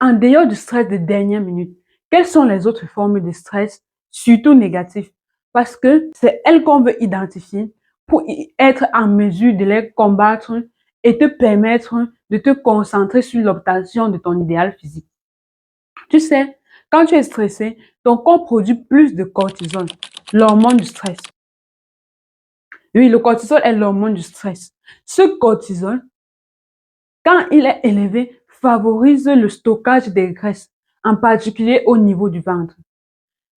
En dehors du stress de dernière minute, quelles sont les autres formes de stress, surtout négatifs? Parce que c'est elles qu'on veut identifier pour être en mesure de les combattre et te permettre de te concentrer sur l'obtention de ton idéal physique. Tu sais, quand tu es stressé, ton corps produit plus de cortisol, l'hormone du stress. Oui, le cortisol est l'hormone du stress. Ce cortisol, quand il est élevé, favorise le stockage des graisses, en particulier au niveau du ventre.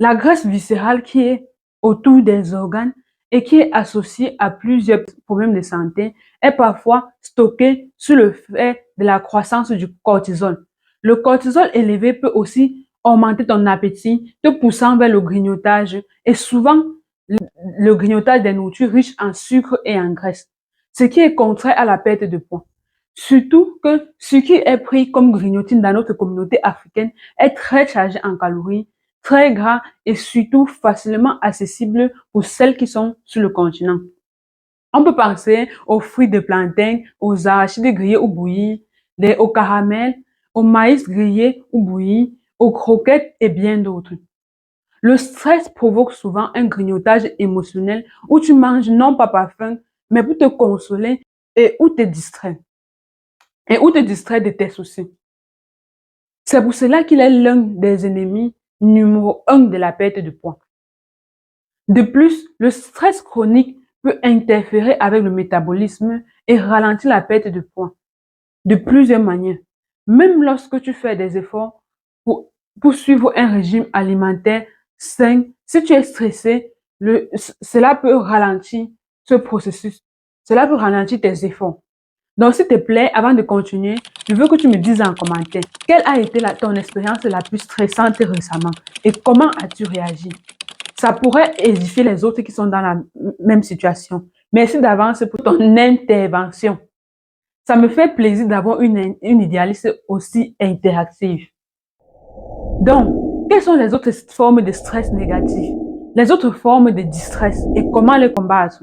La graisse viscérale qui est autour des organes et qui est associée à plusieurs problèmes de santé est parfois stockée sous le fait de la croissance du cortisol. Le cortisol élevé peut aussi augmenter ton appétit, te poussant vers le grignotage et souvent le grignotage des nourritures riches en sucre et en graisse, ce qui est contraire à la perte de poids. Surtout que ce qui est pris comme grignotine dans notre communauté africaine est très chargé en calories, très gras et surtout facilement accessible pour celles qui sont sur le continent. On peut penser aux fruits de plantain, aux arachides grillés ou bouillis, au caramel, au maïs grillé ou bouilli, aux croquettes et bien d'autres. Le stress provoque souvent un grignotage émotionnel où tu manges non pas par faim, mais pour te consoler et où te distraire. Et où te distraire de tes soucis. C'est pour cela qu'il est l'un des ennemis numéro 1 de la perte de poids. De plus, le stress chronique peut interférer avec le métabolisme et ralentir la perte de poids de plusieurs manières. Même lorsque tu fais des efforts pour suivre un régime alimentaire sain, si tu es stressé, cela peut ralentir ce processus. Cela peut ralentir tes efforts. Donc, s'il te plaît, avant de continuer, je veux que tu me dises en commentaire quelle a été ton expérience la plus stressante récemment et comment as-tu réagi? Ça pourrait édifier les autres qui sont dans la même situation. Merci d'avance pour ton intervention. Ça me fait plaisir d'avoir une idéaliste aussi interactive. Donc, quelles sont les autres formes de stress négatif? Les autres formes de distress et comment les combattre?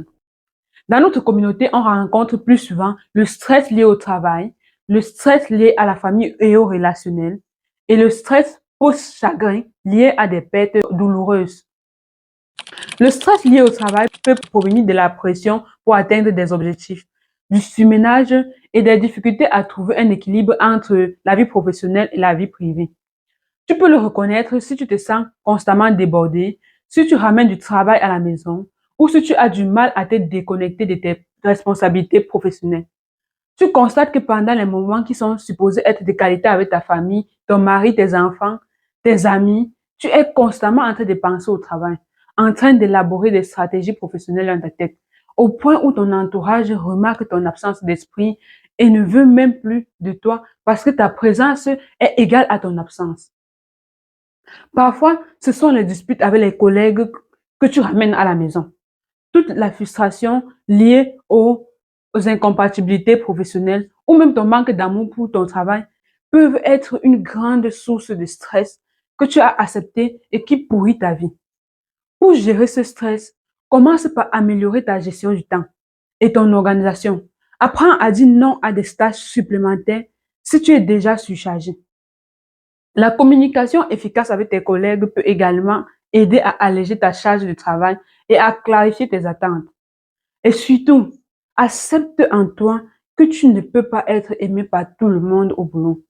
Dans notre communauté, on rencontre plus souvent le stress lié au travail, le stress lié à la famille et au relationnel, et le stress post-chagrin lié à des pertes douloureuses. Le stress lié au travail peut provenir de la pression pour atteindre des objectifs, du surménage et des difficultés à trouver un équilibre entre la vie professionnelle et la vie privée. Tu peux le reconnaître si tu te sens constamment débordé, si tu ramènes du travail à la maison ou si tu as du mal à te déconnecter de tes responsabilités professionnelles. Tu constates que pendant les moments qui sont supposés être de qualité avec ta famille, ton mari, tes enfants, tes amis, tu es constamment en train de penser au travail, en train d'élaborer des stratégies professionnelles dans ta tête, au point où ton entourage remarque ton absence d'esprit et ne veut même plus de toi parce que ta présence est égale à ton absence. Parfois, ce sont les disputes avec les collègues que tu ramènes à la maison. Toute la frustration liée aux incompatibilités professionnelles ou même ton manque d'amour pour ton travail peuvent être une grande source de stress que tu as accepté et qui pourrit ta vie. Pour gérer ce stress, commence par améliorer ta gestion du temps et ton organisation. Apprends à dire non à des tâches supplémentaires si tu es déjà surchargé. La communication efficace avec tes collègues peut également aider à alléger ta charge de travail et à clarifier tes attentes. Et surtout, accepte en toi que tu ne peux pas être aimé par tout le monde au boulot.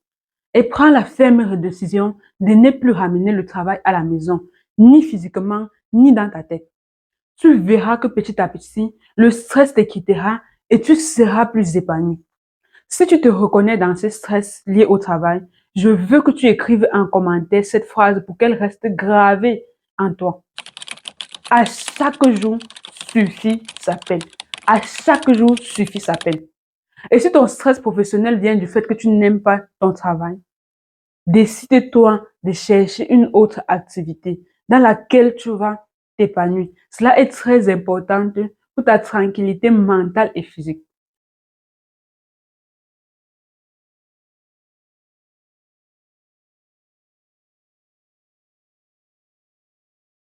Et prends la ferme décision de ne plus ramener le travail à la maison, ni physiquement, ni dans ta tête. Tu verras que petit à petit, le stress te quittera et tu seras plus épanoui. Si tu te reconnais dans ce stress lié au travail, je veux que tu écrives en commentaire cette phrase pour qu'elle reste gravée en toi. À chaque jour suffit sa peine. À chaque jour suffit sa peine. Et si ton stress professionnel vient du fait que tu n'aimes pas ton travail, décide-toi de chercher une autre activité dans laquelle tu vas t'épanouir. Cela est très important pour ta tranquillité mentale et physique.